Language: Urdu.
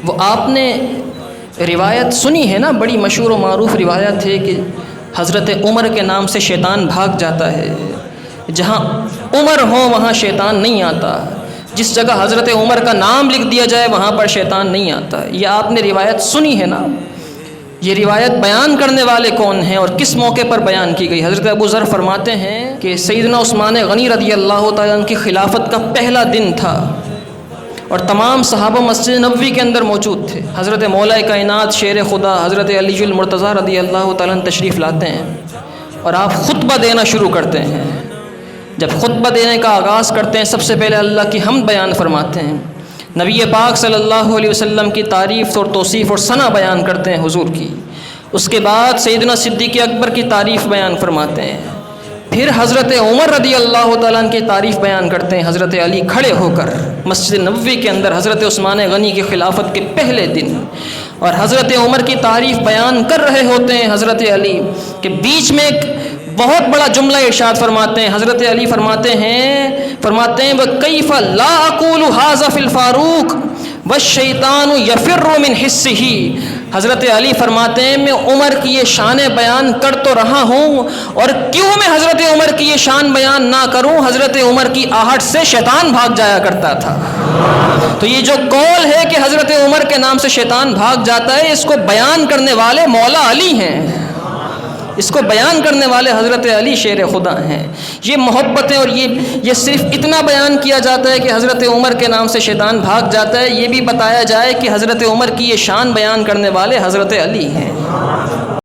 وہ آپ نے روایت سنی ہے نا، بڑی مشہور و معروف روایت ہے کہ حضرت عمر کے نام سے شیطان بھاگ جاتا ہے، جہاں عمر ہو وہاں شیطان نہیں آتا، جس جگہ حضرت عمر کا نام لکھ دیا جائے وہاں پر شیطان نہیں آتا۔ یہ آپ نے روایت سنی ہے نا۔ یہ روایت بیان کرنے والے کون ہیں اور کس موقع پر بیان کی گئی؟ حضرت ابو ذر فرماتے ہیں کہ سیدنا عثمان غنی رضی اللہ تعالیٰ عنہ کی خلافت کا پہلا دن تھا اور تمام صحابہ مسجد نبوی کے اندر موجود تھے۔ حضرت مولا کائنات شیر خدا حضرت علی المرتضیٰ رضی اللہ تعالیٰ عنہ تشریف لاتے ہیں اور آپ خطبہ دینا شروع کرتے ہیں۔ جب خطبہ دینے کا آغاز کرتے ہیں سب سے پہلے اللہ کی حمد بیان فرماتے ہیں، نبی پاک صلی اللہ علیہ وسلم کی تعریف اور توصیف اور ثنا بیان کرتے ہیں حضور کی۔ اس کے بعد سیدنا صدیق اکبر کی تعریف بیان فرماتے ہیں، پھر حضرت عمر رضی اللہ تعالیٰ عنہ کی تعریف بیان کرتے ہیں۔ حضرت علی کھڑے ہو کر مسجد نبوی کے اندر حضرت عثمان غنی کی خلافت کے پہلے دن اور حضرت عمر کی تعریف بیان کر رہے ہوتے ہیں حضرت علی کہ بیچ میں ایک بہت بڑا جملہ ارشاد فرماتے ہیں۔ حضرت علی فرماتے ہیں وَكَيْفَ لَا أَقُولُ هَذَا فِي الْفَارُوقِ وَالشَّيْطَانُ يَفِرُّ مِنْ حِسِّهِ۔ حضرت علی فرماتے ہیں میں عمر کی یہ شان بیان کر تو رہا ہوں، اور کیوں میں حضرت عمر کی یہ شان بیان نہ کروں؟ حضرت عمر کی آہٹ سے شیطان بھاگ جایا کرتا تھا۔ تو یہ جو قول ہے کہ حضرت عمر کے نام سے شیطان بھاگ جاتا ہے، اس کو بیان کرنے والے مولا علی ہیں، اس کو بیان کرنے والے حضرت علی شیر خدا ہیں۔ یہ محبتیں اور یہ صرف اتنا بیان کیا جاتا ہے کہ حضرت عمر کے نام سے شیطان بھاگ جاتا ہے، یہ بھی بتایا جائے کہ حضرت عمر کی یہ شان بیان کرنے والے حضرت علی ہیں۔